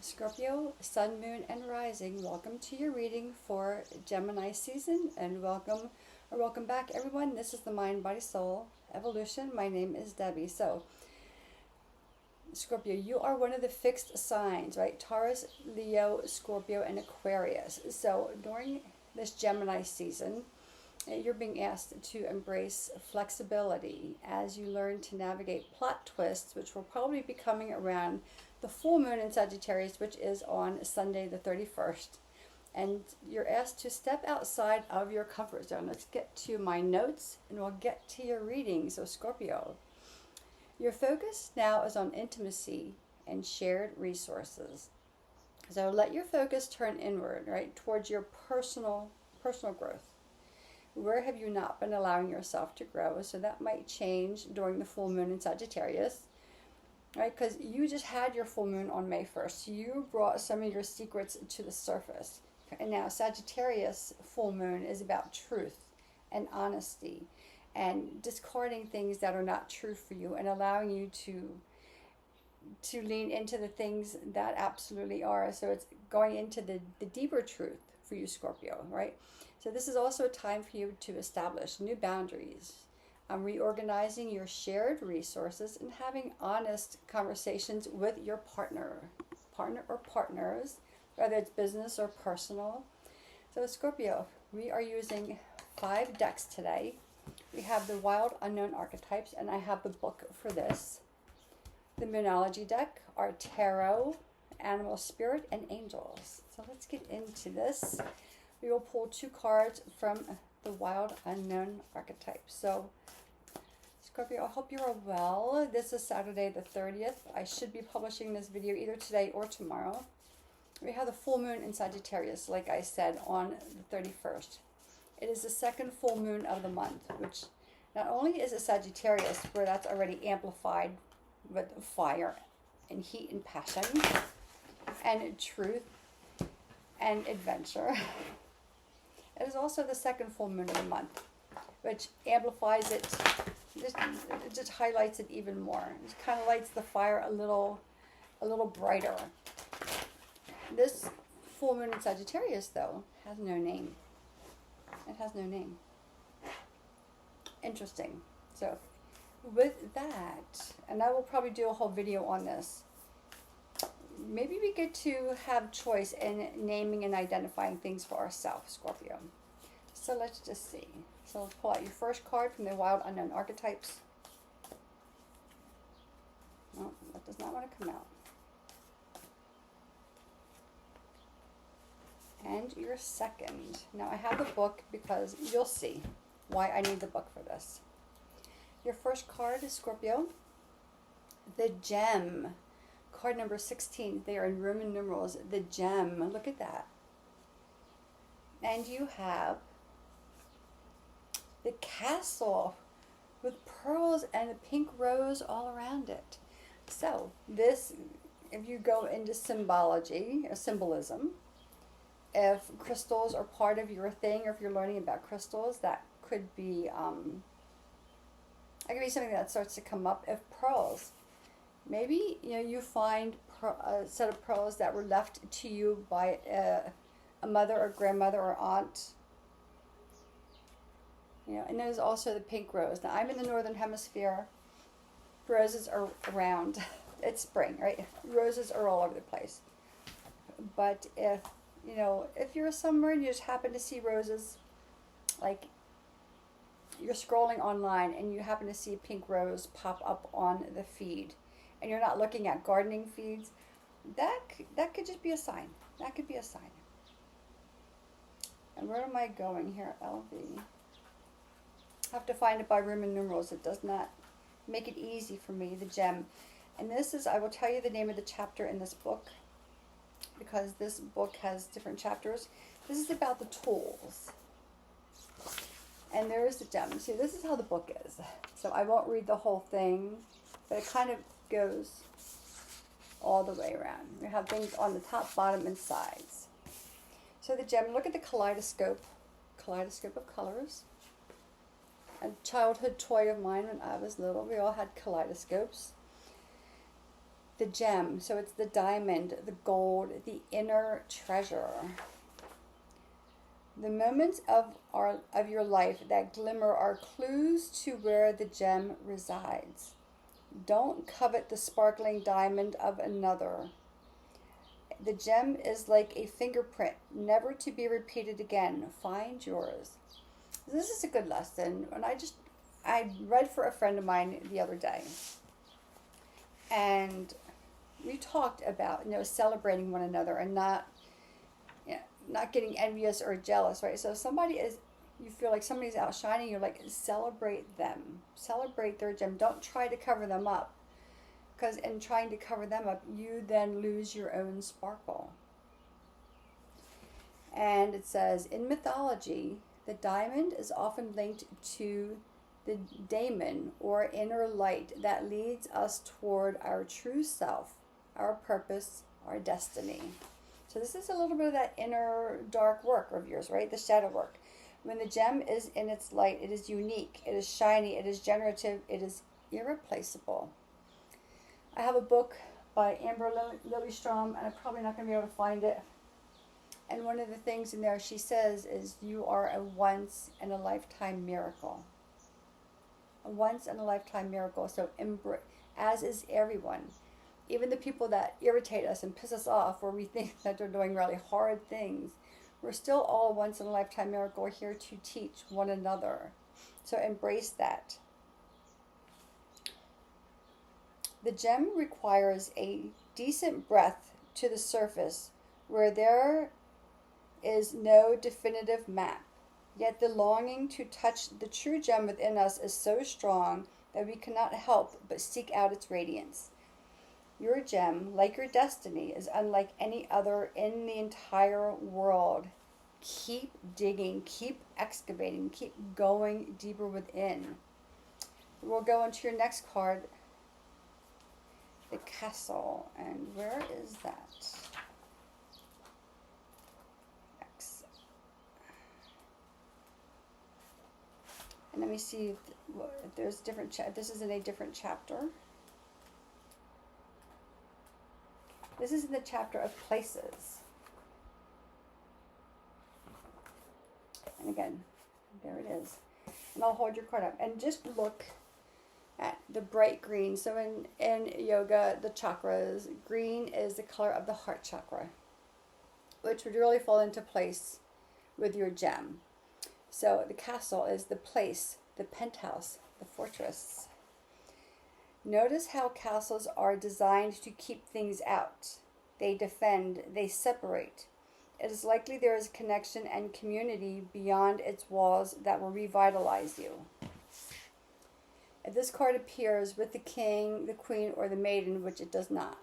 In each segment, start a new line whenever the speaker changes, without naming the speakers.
Scorpio, Sun, Moon, and Rising, welcome to your reading for Gemini season, and welcome back, everyone. This is the Mind, Body, Soul Evolution. My name is Debbie. So, Scorpio, you are one of the fixed signs, right? Taurus, Leo, Scorpio, and Aquarius. So, during this Gemini season, you're being asked to embrace flexibility as you learn to navigate plot twists, which will probably be coming around the full moon in Sagittarius, which is on Sunday the 31st. And you're asked to step outside of your comfort zone. Let's get to my notes and we'll get to your reading. So, Scorpio, your focus now is on intimacy and shared resources. So let your focus turn inward, right, towards your personal growth. Where have you not been allowing yourself to grow? So that might change during the full moon in Sagittarius, right? Because you just had your full moon on May 1st. You brought some of your secrets to the surface. And now Sagittarius full moon is about truth and honesty and discarding things that are not true for you and allowing you to lean into the things that absolutely are. So it's going into the deeper truth for you, Scorpio, right? So this is also a time for you to establish new boundaries, reorganizing your shared resources, and having honest conversations with your partner or partners, whether it's business or personal. So Scorpio, we are using 5 decks today. We have the Wild Unknown Archetypes, and I have the book for this. The Moonology deck, our Tarot, Animal Spirit, and Angels. So let's get into this. We will pull 2 cards from the Wild Unknown Archetype. So, Scorpio, I hope you're well. This is Saturday the 30th. I should be publishing this video either today or tomorrow. We have the full moon in Sagittarius, like I said, on the 31st. It is the second full moon of the month, which not only is it Sagittarius, where that's already amplified with fire and heat and passion and truth and adventure. It is also the second full moon of the month, which amplifies it, it just highlights it even more. It kind of lights the fire a little brighter. This full moon in Sagittarius, though, has no name. It has no name. Interesting. So, with that, and I will probably do a whole video on this, maybe we get to have choice in naming and identifying things for ourselves, Scorpio. So let's just see. So let's pull out your first card from the Wild Unknown Archetypes. No, that does not want to come out. And your second. Now I have the book because you'll see why I need the book for this. Your first card is Scorpio. The Gem. Card number 16. They are in Roman numerals. The Gem. Look at that. And you have the Castle with pearls and a pink rose all around it. So this, if you go into symbology or symbolism, if crystals are part of your thing, or if you're learning about crystals, that could be something that starts to come up. If pearls, maybe you find a set of pearls that were left to you by a mother or grandmother or aunt. And there's also the pink rose. Now I'm in the northern hemisphere. Roses are around. It's spring, right? Roses are all over the place. But if you're somewhere and you just happen to see roses, like you're scrolling online and you happen to see a pink rose pop up on the feed, and you're not looking at gardening feeds, that could just be a sign. That could be a sign. And where am I going here? LV. I have to find it by Roman numerals. It does not make it easy for me, the Gem. And this is, I will tell you the name of the chapter in this book, because this book has different chapters. This is about the tools. And there is the Gem. See, this is how the book is. So I won't read the whole thing, but it kind of goes all the way around. You have things on the top, bottom, and sides. So the Gem, look at the kaleidoscope of colors. A childhood toy of mine when I was little. We all had kaleidoscopes. the gem. So it's the diamond, the gold, the inner treasure. The moments of your life that glimmer are clues to where the gem resides. Don't covet the sparkling diamond of another. The gem is like a fingerprint, never to be repeated again. Find yours. This is a good lesson. And I read for a friend of mine the other day. And we talked about, celebrating one another and not getting envious or jealous, right? So if you feel like somebody's outshining you, like, celebrate them. Celebrate their gem. Don't try to cover them up. Because in trying to cover them up, you then lose your own sparkle. And it says, in mythology, the diamond is often linked to the daemon, or inner light, that leads us toward our true self, our purpose, our destiny. So this is a little bit of that inner dark work of yours, right? The shadow work. When the gem is in its light, it is unique, it is shiny, it is generative, it is irreplaceable. I have a book by Amber Lillystrom, and I'm probably not going to be able to find it. And one of the things in there she says is, you are a once-in-a-lifetime miracle. A once-in-a-lifetime miracle. So as is everyone. Even the people that irritate us and piss us off, or we think that they're doing really hard things, we're still all once-in-a-lifetime miracle, here to teach one another. So embrace that. The gem requires a decent breadth to the surface where there is no definitive map. Yet the longing to touch the true gem within us is so strong that we cannot help but seek out its radiance. Your gem, like your destiny, is unlike any other in the entire world. Keep digging, keep excavating, keep going deeper within. We'll go into your next card, the Castle. And where is that? X. And let me see if there's different. This is in a different chapter. This is in the chapter of places. And again, there it is. And I'll hold your card up and just look at the bright green. So in yoga, the chakras, green is the color of the heart chakra, which would really fall into place with your gem. So the castle is the place, the penthouse, the fortress. Notice how castles are designed to keep things out. They defend, they separate. It is likely there is a connection and community beyond its walls that will revitalize you. If this card appears with the king, the queen, or the maiden, which it does not,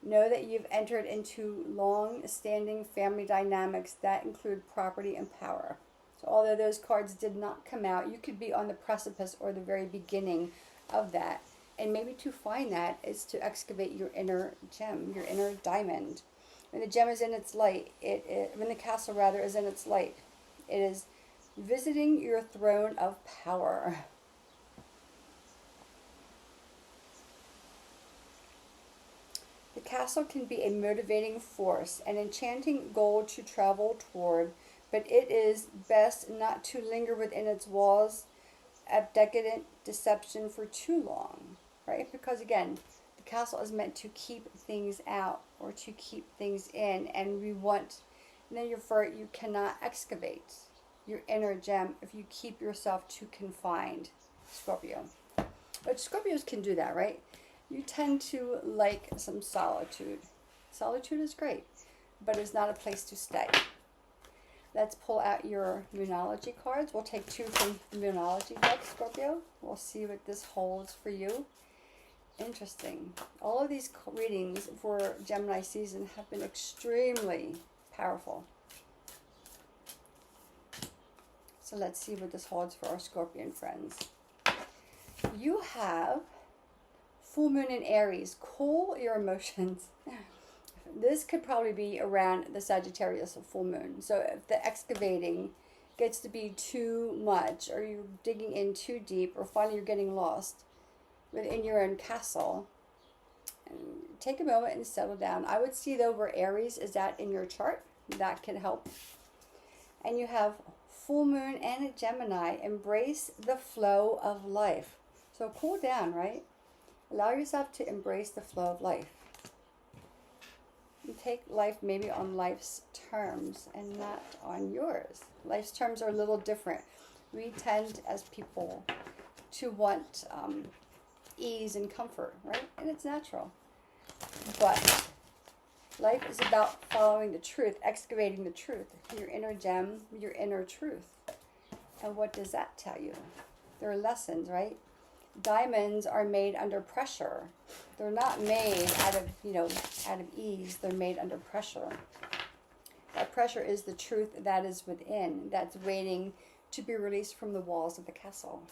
know that you've entered into long-standing family dynamics that include property and power. So although those cards did not come out, you could be on the precipice or the very beginning of that. And maybe to find that is to excavate your inner gem, your inner diamond. When the gem is in its light, when the castle rather is in its light, it is visiting your throne of power. The castle can be a motivating force, an enchanting goal to travel toward, but it is best not to linger within its walls of decadent deception for too long, right? Because again, the castle is meant to keep things out or to keep things in, and then you cannot excavate your inner gem if you keep yourself too confined, Scorpio. But Scorpios can do that, right? You tend to like some solitude. Solitude is great, but it's not a place to stay. Let's pull out your Moonology cards. We'll take 2 from the Moonology deck, Scorpio. We'll see what this holds for you. Interesting. All of these readings for Gemini season have been extremely powerful. So let's see what this holds for our Scorpion friends. You have full moon in Aries. Cool your emotions. This could probably be around the Sagittarius full moon. So if the excavating gets to be too much, or you're digging in too deep, or finally you're getting lost within your own castle, And take a moment and settle down. I would see though where Aries is at in your chart. That can help. And you have full moon and a Gemini. Embrace the flow of life. So cool down, right? Allow yourself to embrace the flow of life. You take life maybe on life's terms and not on yours. Life's terms are a little different. We tend as people to want ease and comfort, right? And it's natural. But life is about following the truth, excavating the truth, your inner gem, your inner truth. And what does that tell you? There are lessons, right? Diamonds are made under pressure. They're not made out of, out of ease. They're made under pressure. That pressure is the truth that is within, that's waiting to be released from the walls of the castle.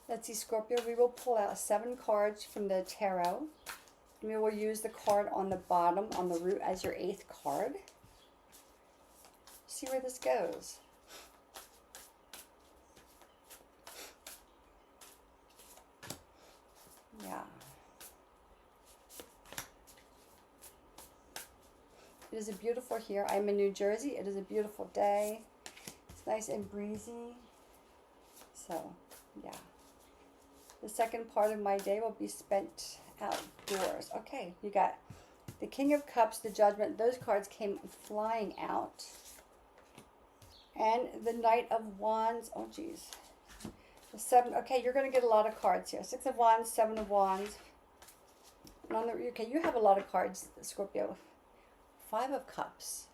Let's see, Scorpio, we will pull out 7 cards from the tarot. And we will use the card on the bottom, on the root, as your 8th card. See where this goes. Yeah. It is a beautiful here. I'm in New Jersey. It is a beautiful day. It's nice and breezy. So, yeah. The second part of my day will be spent outdoors. Okay, you got the King of Cups, the Judgment. Those cards came flying out. And the Knight of Wands. Oh, geez. The 7. Okay, you're going to get a lot of cards here. 6 of Wands, 7 of Wands. And on the, okay, you have a lot of cards, Scorpio. 5 of Cups.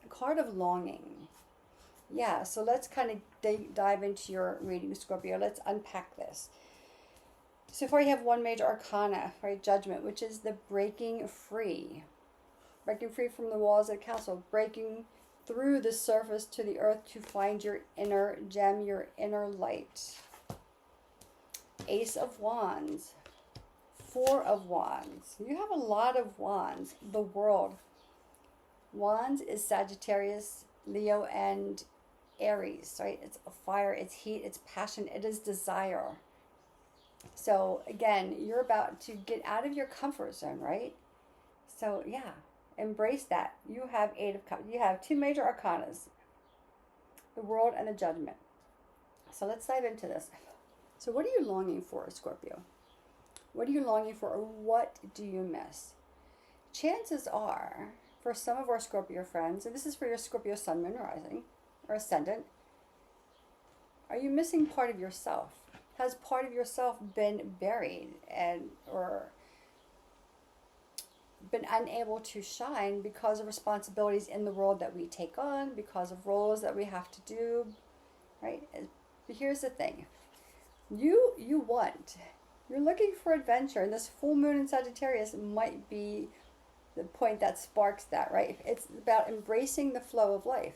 A card of longing. Yeah, so let's kind of dive into your reading, Scorpio. Let's unpack this. So far you have 1 major arcana, right? Judgment, which is the breaking free. Breaking free from the walls of the castle. Breaking through the surface to the earth to find your inner gem, your inner light. Ace of Wands. 4 of Wands. You have a lot of Wands. The World. Wands is Sagittarius, Leo, and Aries, right? It's fire, it's heat, it's passion, it is desire. So again, you're about to get out of your comfort zone, right? So yeah, embrace that. You have 8 of Cups. You have 2 major arcanas, the World and the Judgment. So let's dive into this. So what are you longing for, Scorpio? What are you longing for, or what do you miss? Chances are, for some of our Scorpio friends, and this is for your Scorpio Sun, Moon, Rising, or Ascendant, are you missing part of yourself? Has part of yourself been buried or been unable to shine because of responsibilities in the world that we take on, because of roles that we have to do, right? But here's the thing. You're looking for adventure, and this full moon in Sagittarius might be the point that sparks that, right? It's about embracing the flow of life.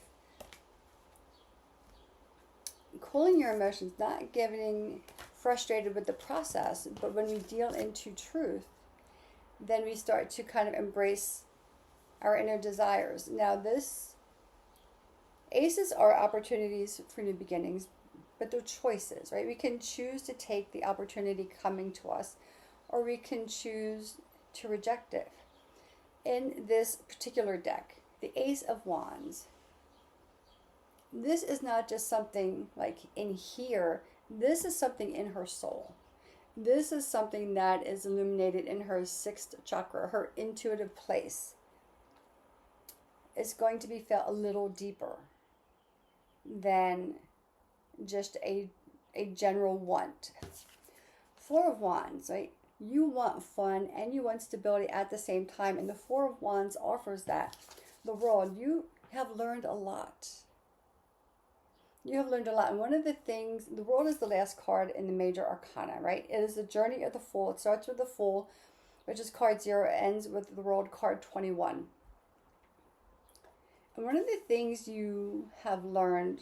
Cooling your emotions, not getting frustrated with the process, but when we deal into truth, then we start to kind of embrace our inner desires. Now this, aces are opportunities for new beginnings, but they're choices, right? We can choose to take the opportunity coming to us, or we can choose to reject it. In this particular deck, the Ace of Wands, this is not just something like in here. This is something in her soul. This is something that is illuminated in her 6th chakra, her intuitive place. It's going to be felt a little deeper than just a general want. 4 of Wands, right? You want fun and you want stability at the same time, and the 4 of Wands offers that. The World, you have learned a lot. You have learned a lot. And one of the things, the World is the last card in the major arcana, right? It is the journey of the Fool. It starts with the Fool, which is card 0, ends with the World, card 21. And one of the things you have learned,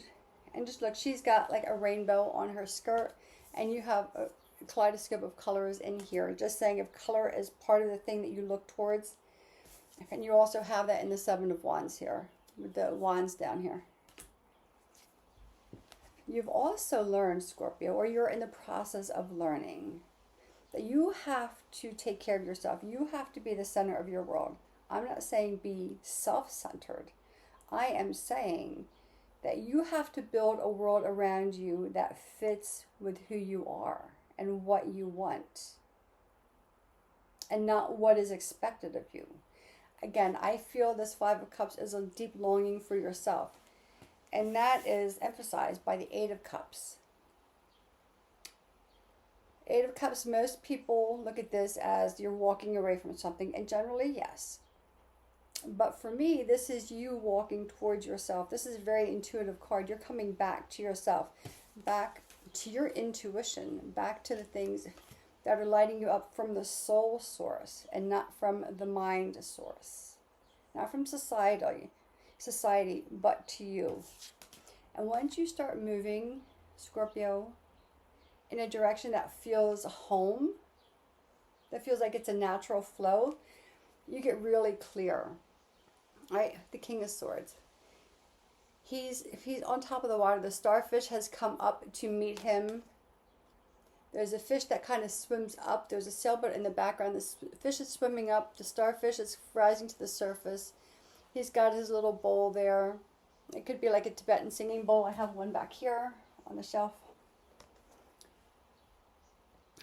and just look, she's got like a rainbow on her skirt, and you have a kaleidoscope of colors in here. Just saying, if color is part of the thing that you look towards. And you also have that in the 7 of Wands here, with the wands down here. You've also learned, Scorpio, or you're in the process of learning, You have to take care of yourself. You have to be the center of your world. I'm not saying be self-centered. I am saying that you have to build a world around you that fits with who you are and what you want, and not what is expected of you. Again, I feel this Five of Cups is a deep longing for yourself, and that is emphasized by the Eight of Cups. Eight of Cups, most people look at this as you're walking away from something, and generally, yes. But for me, this is you walking towards yourself. This is a very intuitive card. You're coming back to yourself, back to your intuition, back to the things that are lighting you up from the soul source and not from the mind source. Not from society, but to you. And once you start moving, Scorpio, in a direction that feels home, that feels like it's a natural flow, you get really clear. Right? The King of Swords. He's on top of the water. The starfish has come up to meet him. There's a fish that kind of swims up. There's a sailboat in the background. The fish is swimming up. The starfish is rising to the surface. He's got his little bowl there. It could be like a Tibetan singing bowl. I have one back here on the shelf.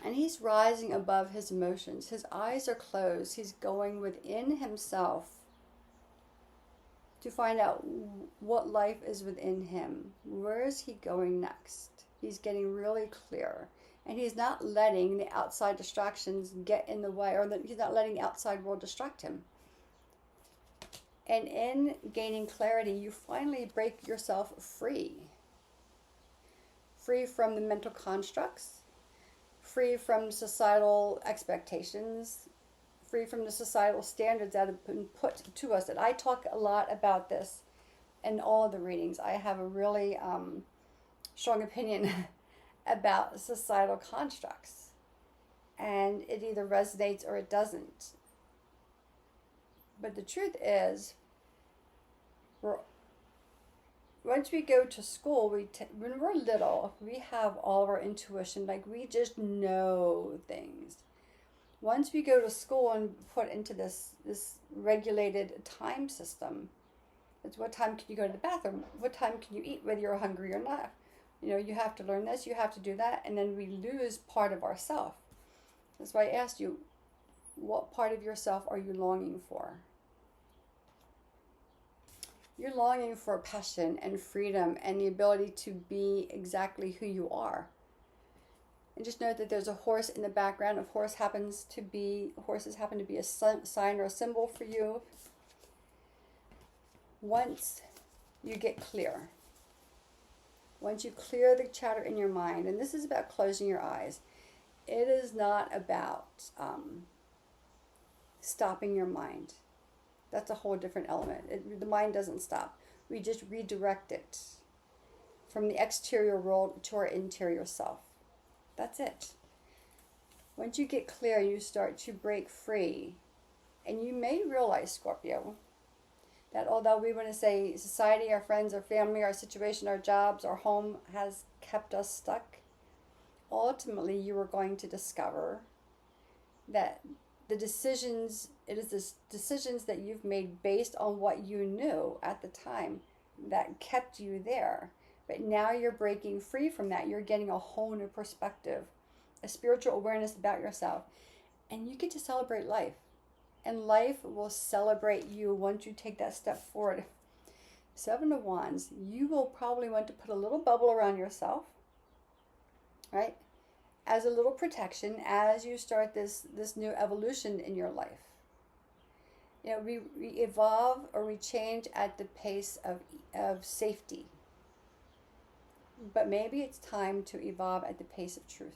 And he's rising above his emotions. His eyes are closed. He's going within himself to find out what life is within him. Where is he going next? He's getting really clear. And he's not letting the outside distractions get in the way, or he's not letting the outside world distract him. And in gaining clarity, you finally break yourself free. Free from the mental constructs, free from societal expectations, free from the societal standards that have been put to us. And I talk a lot about this in all of the readings. I have a really strong opinion about societal constructs, and it either resonates or it doesn't. But the truth is, once we go to school, when we're little, we have all of our intuition, like we just know things. Once we go to school and put into this regulated time system, it's what time can you go to the bathroom? What time can you eat, whether you're hungry or not? You know, you have to learn this, you have to do that, and then we lose part of ourself. That's why I asked you, what part of yourself are you longing for? You're longing for passion and freedom and the ability to be exactly who you are. And just know that there's a horse in the background. If horses happen to be a sign or a symbol for you. Once you get clear, once you clear the chatter in your mind, and this is about closing your eyes, it is not about stopping your mind. That's a whole different element. The mind doesn't stop. We just redirect it from the exterior world to our interior self. That's it. Once you get clear, you start to break free. And you may realize, Scorpio, that although we want to say society, our friends, our family, our situation, our jobs, our home has kept us stuck, ultimately you are going to discover that it is the decisions that you've made based on what you knew at the time that kept you there. But now you're breaking free from that. You're getting a whole new perspective, a spiritual awareness about yourself. And you get to celebrate life. And life will celebrate you once you take that step forward. Seven of Wands, you will probably want to put a little bubble around yourself, right? As a little protection as you start this new evolution in your life. You know, we evolve or we change at the pace of safety. But maybe it's time to evolve at the pace of truth.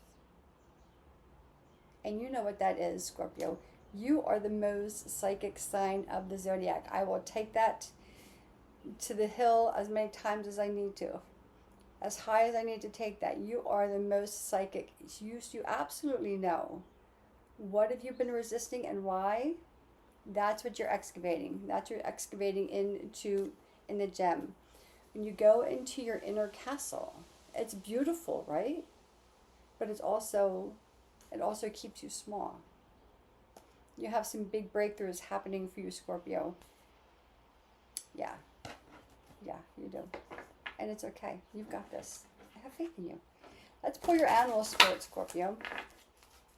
And you know what that is, Scorpio. You are the most psychic sign of the zodiac. I will take that to the hill as many times as I need to. As high as I need to take that. You are the most psychic. You absolutely know. What have you been resisting and why? That's what you're excavating. That's what you're excavating in the gem. When you go into your inner castle, it's beautiful, right? But it's also It also keeps you small. You have some big breakthroughs happening for you, Scorpio. Yeah. Yeah, you do. And it's okay. You've got this. I have faith in you. Let's pull your animal spirit, Scorpio.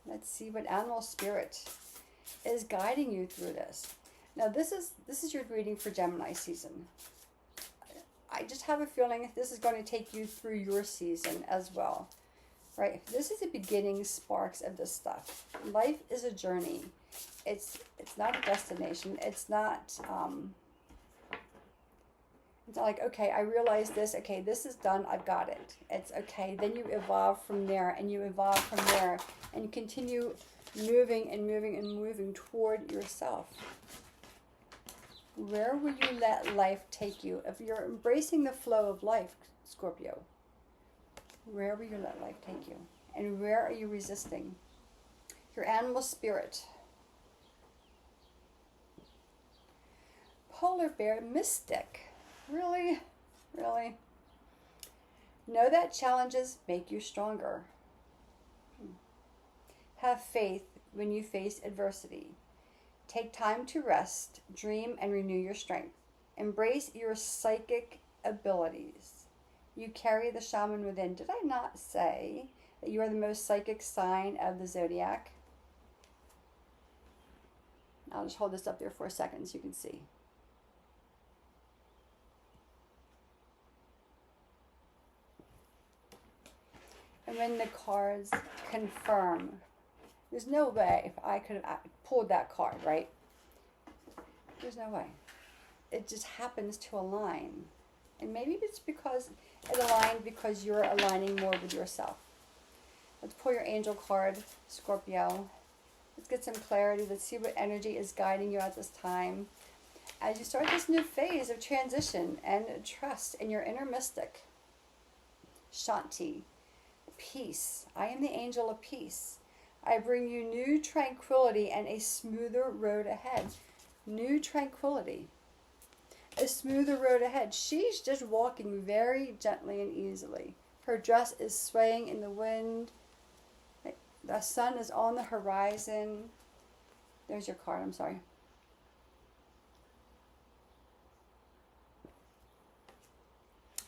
Let's see what animal spirit is guiding you through this. Now, this is your reading for Gemini season. I just have a feeling this is going to take you through your season as well. Right? This is the beginning sparks of this stuff. Life is a journey. It's not a destination. It's not like, okay, I realize this. Okay, this is done. I've got it. It's okay. Then you evolve from there, and you evolve from there, and you continue moving and moving and moving toward yourself. Where will you let life take you? If you're embracing the flow of life, Scorpio, where will you let life take you? And where are you resisting? Your animal spirit. Polar bear, mystic. Really? Really? Know that challenges make you stronger. Have faith when you face adversity. Take time to rest, dream, and renew your strength. Embrace your psychic abilities. You carry the shaman within. Did I not say that you are the most psychic sign of the zodiac? I'll just hold this up there for a second so you can see. And when the cards confirm, there's no way if I could have pulled that card, right? There's no way. It just happens to align. And maybe it's because it aligned because you're aligning more with yourself. Let's pull your angel card, Scorpio. Let's get some clarity. Let's see what energy is guiding you at this time as you start this new phase of transition and trust in your inner mystic. Shanti, peace. I am the angel of peace. I bring you new tranquility and a smoother road ahead. New tranquility. A smoother road ahead. She's just walking very gently and easily. Her dress is swaying in the wind. The sun is on the horizon. There's your card, I'm sorry.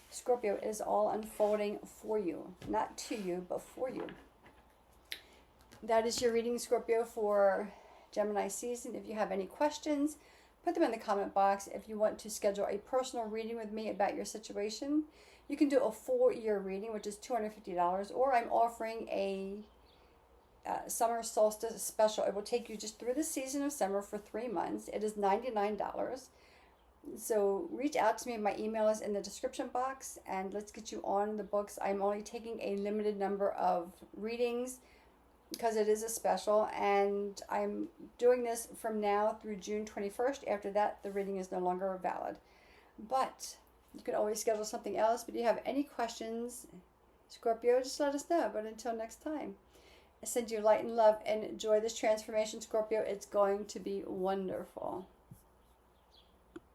Scorpio, it is all unfolding for you. Not to you, but for you. That is your reading, Scorpio, for Gemini season. If you have any questions, put them in the comment box. If you want to schedule a personal reading with me about your situation, you can do a full-year reading, which is $250, or I'm offering a summer solstice special. It will take you just through the season of summer for 3 months. It is $99. So reach out to me. My email is in the description box, and let's get you on the books. I'm only taking a limited number of readings because it is a special, and I'm doing this from now through June 21st. After that, the reading is no longer valid. But you can always schedule something else. But if you have any questions, Scorpio, just let us know. But until next time, I send you light and love, and enjoy this transformation, Scorpio. It's going to be wonderful.